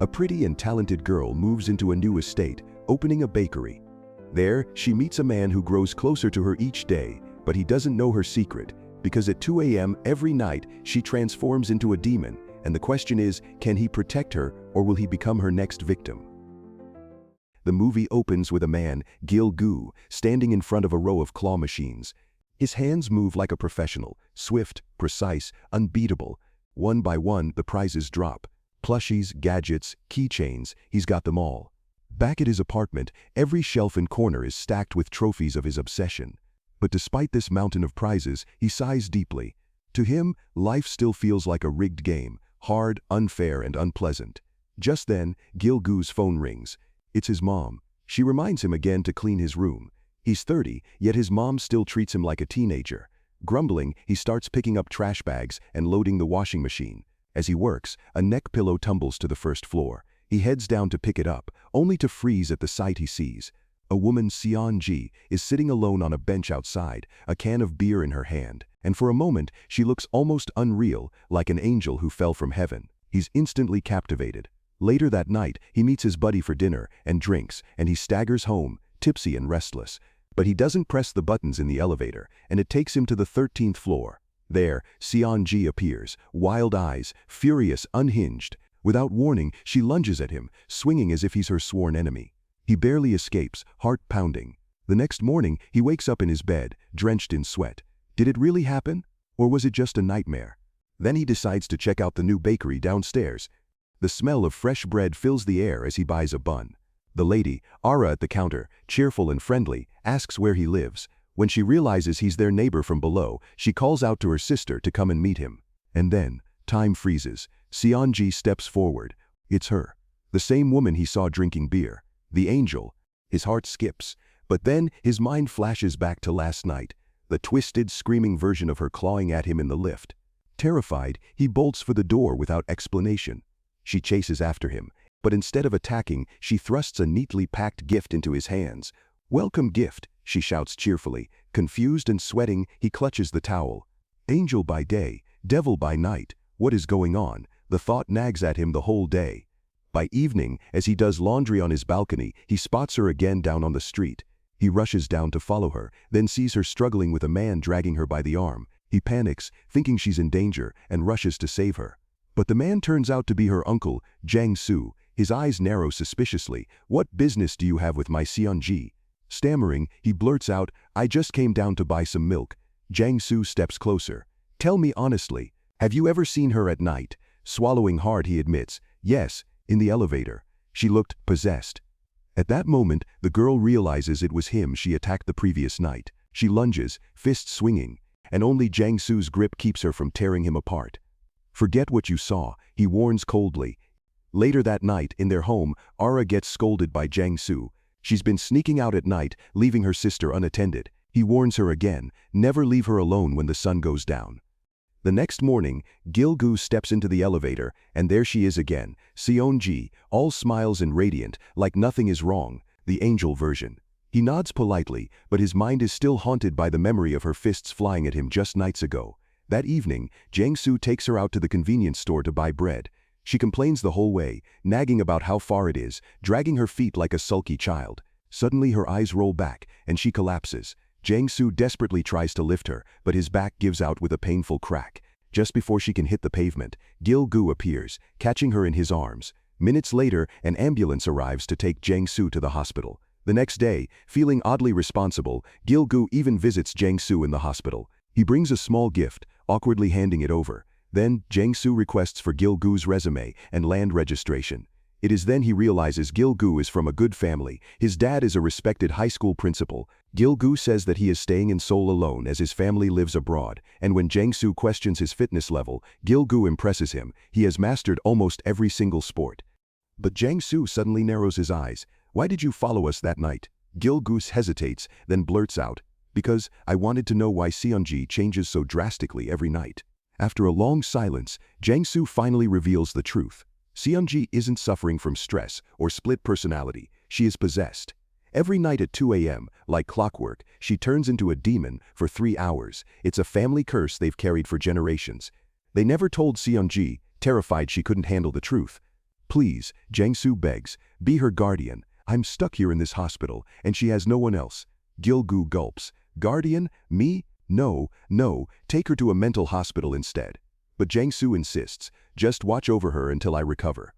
A pretty and talented girl moves into a new estate, opening a bakery. There, she meets a man who grows closer to her each day, but he doesn't know her secret, because at 2 a.m. every night she transforms into a demon, and the question is, can he protect her or will he become her next victim? The movie opens with a man, Gil-gu, standing in front of a row of claw machines. His hands move like a professional, swift, precise, unbeatable. One by one, the prizes drop. Plushies, gadgets, keychains, he's got them all. Back at his apartment, every shelf and corner is stacked with trophies of his obsession. But despite this mountain of prizes, he sighs deeply. To him, life still feels like a rigged game, hard, unfair, and unpleasant. Just then, Gil-gu's phone rings. It's his mom. She reminds him again to clean his room. He's 30, yet his mom still treats him like a teenager. Grumbling, he starts picking up trash bags and loading the washing machine. As he works, a neck pillow tumbles to the first floor. He heads down to pick it up, only to freeze at the sight he sees. A woman, Seon-ji, is sitting alone on a bench outside, a can of beer in her hand, and for a moment she looks almost unreal, like an angel who fell from heaven. He's instantly captivated. Later that night, he meets his buddy for dinner and drinks, and he staggers home, tipsy and restless. But he doesn't press the buttons in the elevator, and it takes him to the 13th floor. There, Seon-ji appears, wild eyes, furious, unhinged. Without warning, she lunges at him, swinging as if he's her sworn enemy. He barely escapes, heart pounding. The next morning, he wakes up in his bed, drenched in sweat. Did it really happen? Or was it just a nightmare? Then he decides to check out the new bakery downstairs. The smell of fresh bread fills the air as he buys a bun. The lady, Ara at the counter, cheerful and friendly, asks where he lives. When she realizes he's their neighbor from below, she calls out to her sister to come and meet him. And then, time freezes. Seon-ji steps forward. It's her. The same woman he saw drinking beer. The angel. His heart skips. But then, his mind flashes back to last night. The twisted, screaming version of her clawing at him in the lift. Terrified, he bolts for the door without explanation. She chases after him, but instead of attacking, she thrusts a neatly packed gift into his hands. "Welcome gift," she shouts cheerfully. Confused and sweating, he clutches the towel. Angel by day, devil by night. What is going on? The thought nags at him the whole day. By evening, as he does laundry on his balcony, he spots her again down on the street. He rushes down to follow her, then sees her struggling with a man dragging her by the arm. He panics, thinking she's in danger, and rushes to save her. But the man turns out to be her uncle, Jang-soo. His eyes narrow suspiciously. "What business do you have with my Seon-ji?" Stammering, he blurts out, "I just came down to buy some milk." Jang-soo steps closer. "Tell me honestly, have you ever seen her at night?" Swallowing hard, he admits, "Yes, in the elevator. She looked possessed." At that moment, the girl realizes it was him she attacked the previous night. She lunges, fists swinging, and only Jang-soo's grip keeps her from tearing him apart. "Forget what you saw," he warns coldly. Later that night, in their home, Ara gets scolded by Jang-soo. She's been sneaking out at night, leaving her sister unattended. He warns her again, never leave her alone when the sun goes down. The next morning, Gil-gu steps into the elevator, and there she is again, Seon-ji, all smiles and radiant, like nothing is wrong, the angel version. He nods politely, but his mind is still haunted by the memory of her fists flying at him just nights ago. That evening, Jang-soo takes her out to the convenience store to buy bread. She complains the whole way, nagging about how far it is, dragging her feet like a sulky child. Suddenly her eyes roll back, and she collapses. Jang-soo desperately tries to lift her, but his back gives out with a painful crack. Just before she can hit the pavement, Gil-gu appears, catching her in his arms. Minutes later, an ambulance arrives to take Jang-soo to the hospital. The next day, feeling oddly responsible, Gil-gu even visits Jang-soo in the hospital. He brings a small gift, awkwardly handing it over. Then, Jang-soo requests for Gil-gu's resume and land registration. It is then he realizes Gil-gu is from a good family. His dad is a respected high school principal. Gil-gu says that he is staying in Seoul alone as his family lives abroad, and when Jang-soo questions his fitness level, Gil-gu impresses him. He has mastered almost every single sport. But Jang-soo suddenly narrows his eyes. "Why did you follow us that night?" Gil-gu hesitates, then blurts out, "Because I wanted to know why Seon-ji changes so drastically every night." After a long silence, Jang-soo finally reveals the truth. Seon-ji isn't suffering from stress or split personality. She is possessed. Every night at 2 a.m., like clockwork, she turns into a demon for 3 hours. It's a family curse they've carried for generations. They never told Seon-ji, terrified she couldn't handle the truth. Please, Jiangsu begs, be her guardian. I'm stuck here in this hospital, and she has no one else. Gil-gu gulps. Guardian? Me? No, no, take her to a mental hospital instead. But Jiangsu insists, just watch over her until I recover.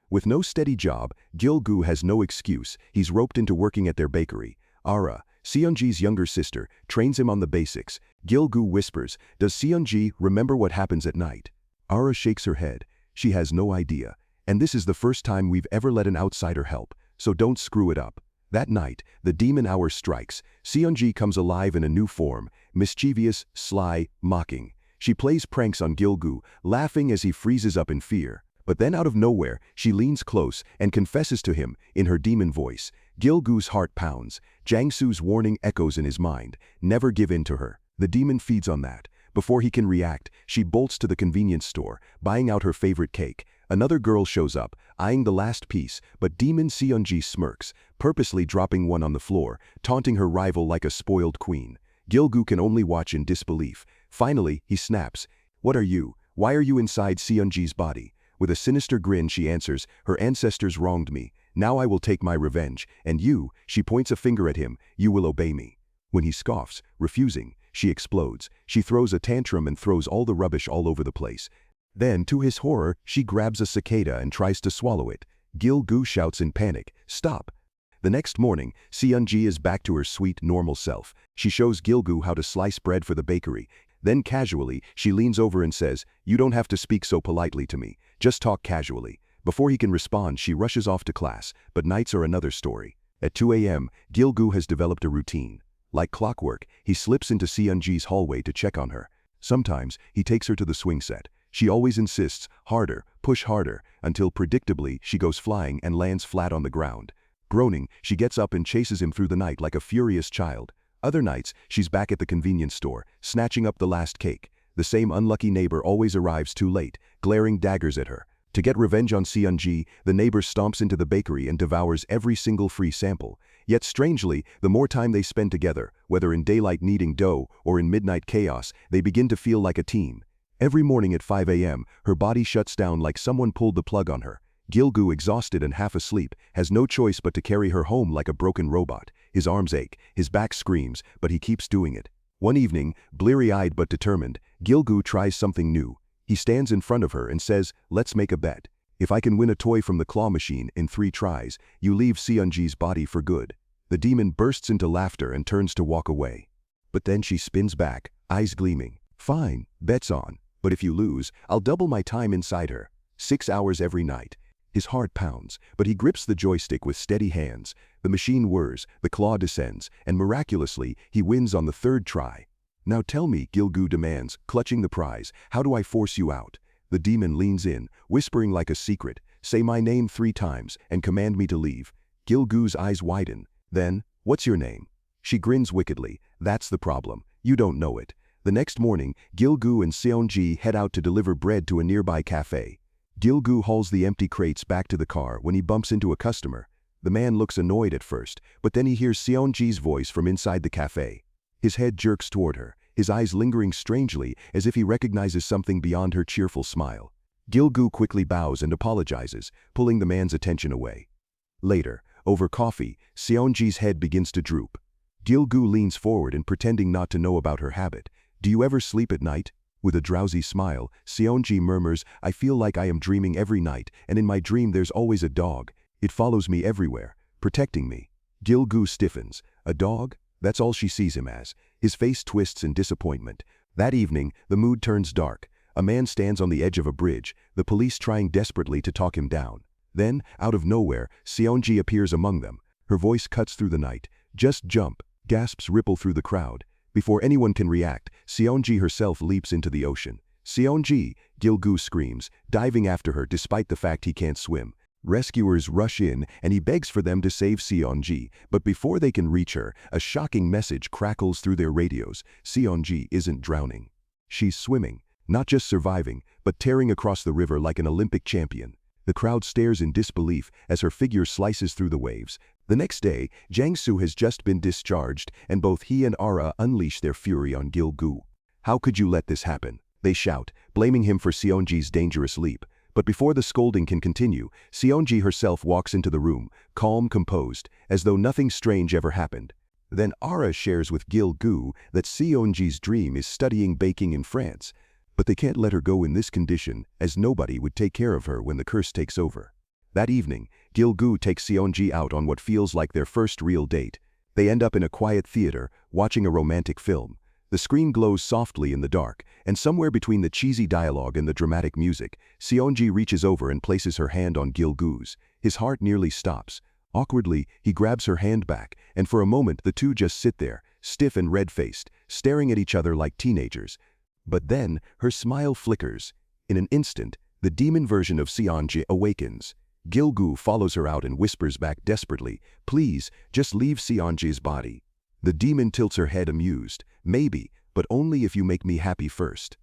With no steady job, Gil-gu has no excuse. He's roped into working at their bakery. Ara, Seonji's younger sister, trains him on the basics. Gil-gu whispers, does Seonji remember what happens at night? Ara shakes her head. She has no idea. And this is the first time we've ever let an outsider help, so don't screw it up. That night, the demon hour strikes. Seonji comes alive in a new form, mischievous, sly, mocking. She plays pranks on Gil-gu, laughing as he freezes up in fear. But then out of nowhere, she leans close and confesses to him, in her demon voice. Gil-gu's heart pounds. Jiangsu's warning echoes in his mind. Never give in to her. The demon feeds on that. Before he can react, she bolts to the convenience store, buying out her favorite cake. Another girl shows up, eyeing the last piece, but demon Seonji smirks, purposely dropping one on the floor, taunting her rival like a spoiled queen. Gil-gu can only watch in disbelief. Finally, he snaps. What are you? Why are you inside Seonji's body? With a sinister grin she answers, her ancestors wronged me. Now I will take my revenge, and you, she points a finger at him, you will obey me. When he scoffs, refusing, she explodes. She throws a tantrum and throws all the rubbish all over the place. Then, to his horror, she grabs a cicada and tries to swallow it. Gil-gu shouts in panic, stop. The next morning, Seonji is back to her sweet, normal self. She shows Gil-gu how to slice bread for the bakery. Then casually, she leans over and says, you don't have to speak so politely to me. Just talk casually. Before he can respond, she rushes off to class, but nights are another story. At 2 a.m., Gil-gu has developed a routine. Like clockwork, he slips into Seonji's hallway to check on her. Sometimes, he takes her to the swing set. She always insists, harder, push harder, until predictably she goes flying and lands flat on the ground. Groaning, she gets up and chases him through the night like a furious child. Other nights, she's back at the convenience store, snatching up the last cake. The same unlucky neighbor always arrives too late, glaring daggers at her. To get revenge on Seonji, the neighbor stomps into the bakery and devours every single free sample. Yet strangely, the more time they spend together, whether in daylight kneading dough or in midnight chaos, they begin to feel like a team. Every morning at 5 a.m., her body shuts down like someone pulled the plug on her. Gil-gu, exhausted and half asleep, has no choice but to carry her home like a broken robot. His arms ache, his back screams, but he keeps doing it. One evening, bleary-eyed but determined, Gil-gu tries something new. He stands in front of her and says, let's make a bet. If I can win a toy from the claw machine in 3 tries, you leave Seonji's body for good. The demon bursts into laughter and turns to walk away. But then she spins back, eyes gleaming. Fine, bet's on. But if you lose, I'll double my time inside her. 6 hours every night. His heart pounds, but he grips the joystick with steady hands. The machine whirs, the claw descends, and miraculously, he wins on the 3rd try. Now tell me, Gil-gu demands, clutching the prize, how do I force you out? The demon leans in, whispering like a secret, say my name 3 times, and command me to leave. Gil-gu's eyes widen. Then, what's your name? She grins wickedly, that's the problem, you don't know it. The next morning, Gil-gu and Seonji head out to deliver bread to a nearby cafe. Gil-gu hauls the empty crates back to the car when he bumps into a customer. The man looks annoyed at first, but then he hears Seonji's voice from inside the cafe. His head jerks toward her, his eyes lingering strangely as if he recognizes something beyond her cheerful smile. Gil-gu quickly bows and apologizes, pulling the man's attention away. Later, over coffee, Seonji's head begins to droop. Gil-gu leans forward and pretending not to know about her habit. Do you ever sleep at night? With a drowsy smile, Seonji murmurs, I feel like I am dreaming every night, and in my dream there's always a dog. It follows me everywhere, protecting me. Gil-gu stiffens. A dog? That's all she sees him as. His face twists in disappointment. That evening, the mood turns dark. A man stands on the edge of a bridge, the police trying desperately to talk him down. Then, out of nowhere, Seonji appears among them. Her voice cuts through the night. Just jump. Gasps ripple through the crowd. Before anyone can react, Seonji herself leaps into the ocean. Seonji, Gil-gu screams, diving after her despite the fact he can't swim. Rescuers rush in and he begs for them to save Seonji, but before they can reach her, a shocking message crackles through their radios. Seonji isn't drowning. She's swimming, not just surviving, but tearing across the river like an Olympic champion. The crowd stares in disbelief as her figure slices through the waves. The next day, Jiangsu has just been discharged, and both he and Ara unleash their fury on Gil-gu. How could you let this happen? They shout, blaming him for Seonji's dangerous leap. But before the scolding can continue, Seonji herself walks into the room, calm, composed, as though nothing strange ever happened. Then Ara shares with Gil-gu that Seonji's dream is studying baking in France, but they can't let her go in this condition, as nobody would take care of her when the curse takes over. That evening, Gil-gu takes Seonji out on what feels like their first real date. They end up in a quiet theater, watching a romantic film. The screen glows softly in the dark, and somewhere between the cheesy dialogue and the dramatic music, Seonji reaches over and places her hand on Gil-gu's. His heart nearly stops. Awkwardly, he grabs her hand back, and for a moment the two just sit there, stiff and red-faced, staring at each other like teenagers. But then, her smile flickers. In an instant, the demon version of Seonji awakens. Gil-gu follows her out and whispers back desperately, "Please, just leave Seonji's body." The demon tilts her head amused. "Maybe, but only if you make me happy first."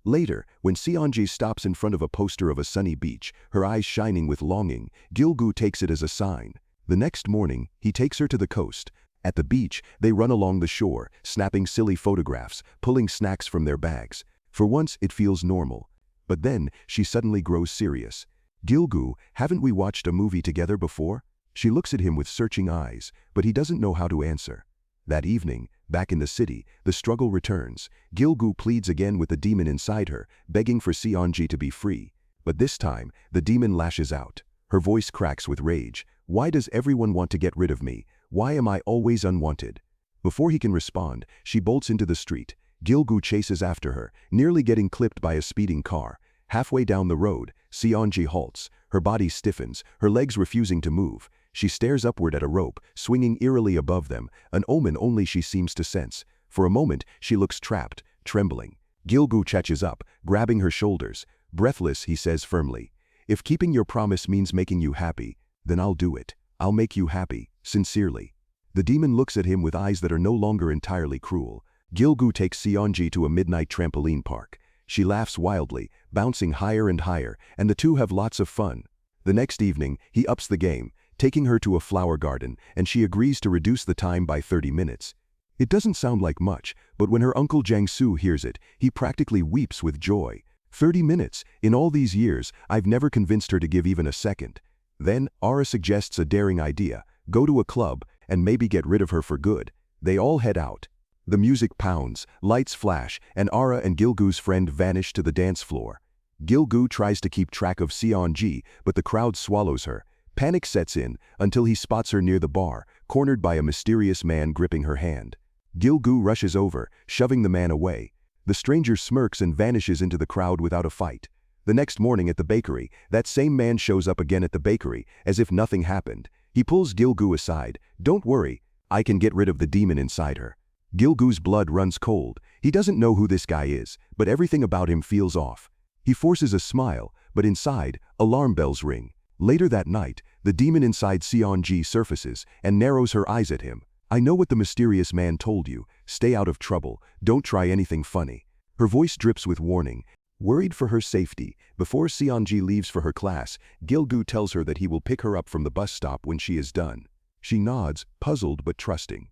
Later, when Seonji stops in front of a poster of a sunny beach, her eyes shining with longing, Gil-gu takes it as a sign. The next morning, he takes her to the coast. At the beach, they run along the shore, snapping silly photographs, pulling snacks from their bags. For once, it feels normal. But then, she suddenly grows serious. "Gil-gu, haven't we watched a movie together before?" She looks at him with searching eyes, but he doesn't know how to answer. That evening, back in the city, the struggle returns. Gil-gu pleads again with the demon inside her, begging for Seonji to be free. But this time, the demon lashes out. Her voice cracks with rage. "Why does everyone want to get rid of me? Why am I always unwanted?" Before he can respond, she bolts into the street. Gil-gu chases after her, nearly getting clipped by a speeding car. Halfway down the road, Seonji halts. Her body stiffens, her legs refusing to move. She stares upward at a rope, swinging eerily above them, an omen only she seems to sense. For a moment, she looks trapped, trembling. Gil-gu catches up, grabbing her shoulders. Breathless, he says firmly, "If keeping your promise means making you happy, then I'll do it. I'll make you happy, sincerely." The demon looks at him with eyes that are no longer entirely cruel. Gil-gu takes Seonji to a midnight trampoline park. She laughs wildly, bouncing higher and higher, and the two have lots of fun. The next evening, he ups the game, taking her to a flower garden, and she agrees to reduce the time by 30 minutes. It doesn't sound like much, but when her uncle Jang-soo hears it, he practically weeps with joy. 30 minutes! In all these years, I've never convinced her to give even a second. Then, Ara suggests a daring idea: go to a club, and maybe get rid of her for good. They all head out. The music pounds, lights flash, and Ara and Gil-gu's friend vanish to the dance floor. Gil-gu tries to keep track of Seonji, but the crowd swallows her. Panic sets in, until he spots her near the bar, cornered by a mysterious man gripping her hand. Gil-gu rushes over, shoving the man away. The stranger smirks and vanishes into the crowd without a fight. The next morning at the bakery, that same man shows up again at the bakery, as if nothing happened. He pulls Gil-gu aside. "Don't worry, I can get rid of the demon inside her." Gil-gu's blood runs cold. He doesn't know who this guy is, but everything about him feels off. He forces a smile, but inside, alarm bells ring. Later that night, the demon inside Seonji surfaces and narrows her eyes at him. "I know what the mysterious man told you. Stay out of trouble. Don't try anything funny." Her voice drips with warning. Worried for her safety, before Seonji leaves for her class, Gil-gu tells her that he will pick her up from the bus stop when she is done. She nods, puzzled but trusting.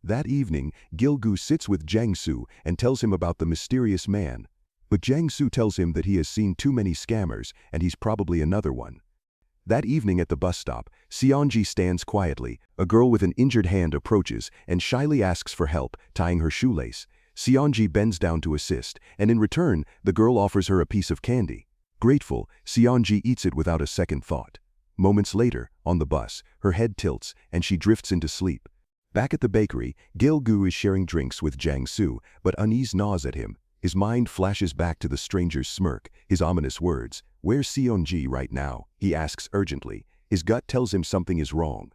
That evening, Gil-gu sits with Jang-soo and tells him about the mysterious man. But Jang-soo tells him that he has seen too many scammers, and he's probably another one. That evening at the bus stop, Seonji stands quietly. A girl with an injured hand approaches and shyly asks for help, tying her shoelace. Seonji bends down to assist, and in return, the girl offers her a piece of candy. Grateful, Seonji eats it without a second thought. Moments later, on the bus, her head tilts, and she drifts into sleep. Back at the bakery, Gil-gu is sharing drinks with Jang-soo, but unease gnaws at him. His mind flashes back to the stranger's smirk, his ominous words. "Where's Seonji right now?" he asks urgently. His gut tells him something is wrong,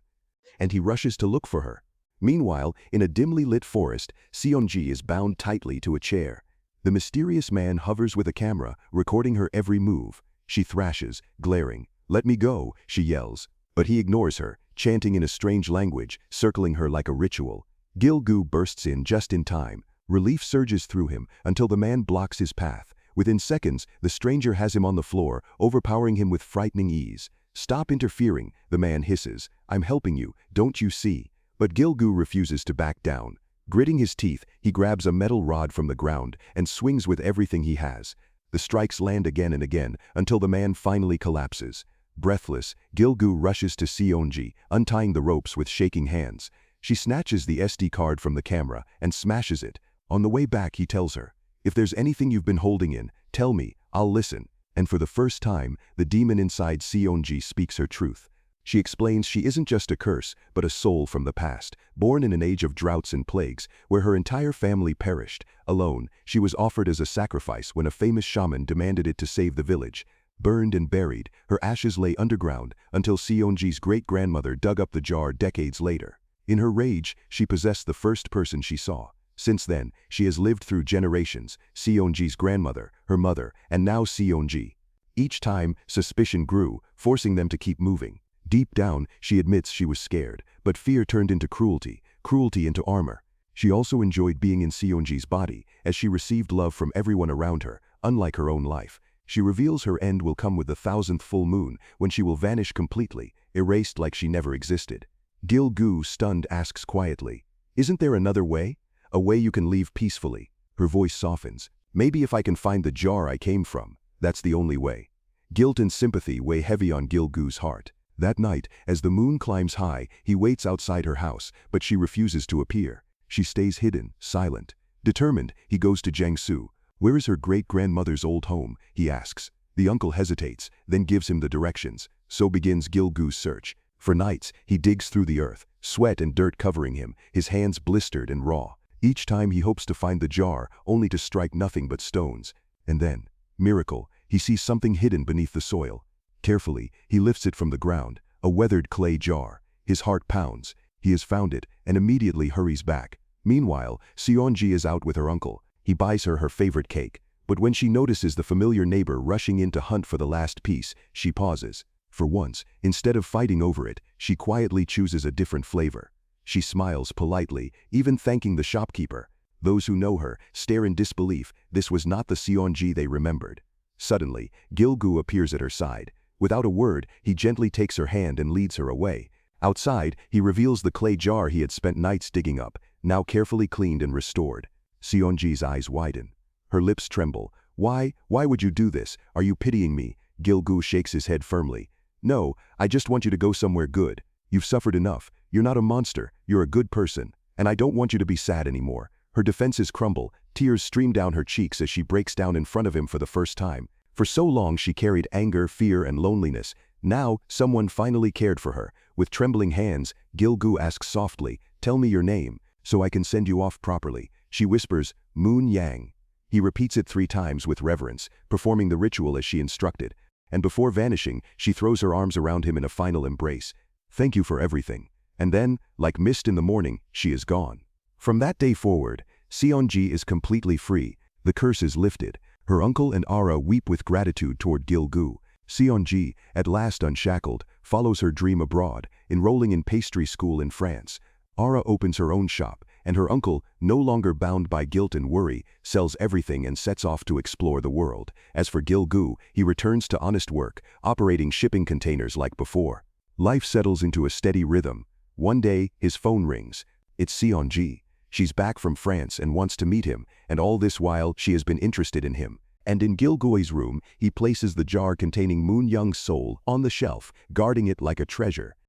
and he rushes to look for her. Meanwhile, in a dimly lit forest, Seonji is bound tightly to a chair. The mysterious man hovers with a camera, recording her every move. She thrashes, glaring. "Let me go," she yells. But he ignores her, chanting in a strange language, circling her like a ritual. Gil-gu bursts in just in time. Relief surges through him until the man blocks his path. Within seconds, the stranger has him on the floor, overpowering him with frightening ease. "Stop interfering," the man hisses. "I'm helping you, don't you see?" But Gil-gu refuses to back down. Gritting his teeth, he grabs a metal rod from the ground and swings with everything he has. The strikes land again and again until the man finally collapses. Breathless, Gil-gu rushes to Seonji, untying the ropes with shaking hands. She snatches the SD card from the camera and smashes it. On the way back, he tells her, "If there's anything you've been holding in, tell me, I'll listen." And for the first time, the demon inside Seonji speaks her truth. She explains she isn't just a curse, but a soul from the past, born in an age of droughts and plagues, where her entire family perished. Alone, she was offered as a sacrifice when a famous shaman demanded it to save the village. Burned and buried, her ashes lay underground until Seonji's great-grandmother dug up the jar decades later. In her rage, she possessed the first person she saw. Since then, she has lived through generations, Seonji's grandmother, her mother, and now Seonji. Each time, suspicion grew, forcing them to keep moving. Deep down, she admits she was scared, but fear turned into cruelty, cruelty into armor. She also enjoyed being in Seonji's body, as she received love from everyone around her, unlike her own life. She reveals her end will come with the 1000th full moon, when she will vanish completely, erased like she never existed. Gil-gu, stunned, asks quietly, "Isn't there another way? A way you can leave peacefully?" Her voice softens. "Maybe if I can find the jar I came from, that's the only way." Guilt and sympathy weigh heavy on Gil-gu's heart. That night, as the moon climbs high, he waits outside her house, but she refuses to appear. She stays hidden, silent. Determined, he goes to Jiangsu. "Where is her great-grandmother's old home?" he asks. The uncle hesitates, then gives him the directions. So begins Gil-gu's search. For nights, he digs through the earth, sweat and dirt covering him, his hands blistered and raw. Each time he hopes to find the jar, only to strike nothing but stones. And then, miracle, he sees something hidden beneath the soil. Carefully, he lifts it from the ground, a weathered clay jar. His heart pounds. He has found it, and immediately hurries back. Meanwhile, Seonji is out with her uncle. He buys her favorite cake. But when she notices the familiar neighbor rushing in to hunt for the last piece, she pauses. For once, instead of fighting over it, she quietly chooses a different flavor. She smiles politely, even thanking the shopkeeper. Those who know her stare in disbelief. This was not the Seonji they remembered. Suddenly, Gil-gu appears at her side. Without a word, he gently takes her hand and leads her away. Outside, he reveals the clay jar he had spent nights digging up, now carefully cleaned and restored. Seonji's eyes widen. Her lips tremble. Why would you do this? Are you pitying me?" Gil-gu shakes his head firmly. "No, I just want you to go somewhere good. You've suffered enough. You're not a monster, you're a good person. And I don't want you to be sad anymore." Her defenses crumble, tears stream down her cheeks as she breaks down in front of him for the first time. For so long she carried anger, fear, and loneliness. Now, someone finally cared for her. With trembling hands, Gil-gu asks softly, "Tell me your name, so I can send you off properly." She whispers, "Moon Yang." He repeats it 3 times with reverence, performing the ritual as she instructed. And before vanishing, she throws her arms around him in a final embrace. "Thank you for everything." And then, like mist in the morning, she is gone. From that day forward, Seonji is completely free. The curse is lifted. Her uncle and Ara weep with gratitude toward Gil-gu. Seonji, at last unshackled, follows her dream abroad, enrolling in pastry school in France. Ara opens her own shop, and her uncle, no longer bound by guilt and worry, sells everything and sets off to explore the world. As for Gil-gu, he returns to honest work, operating shipping containers like before. Life settles into a steady rhythm. One day, his phone rings. It's Seonji. She's back from France and wants to meet him, and all this while she has been interested in him. And in Gil-gu's room, he places the jar containing Moon Young's soul on the shelf, guarding it like a treasure.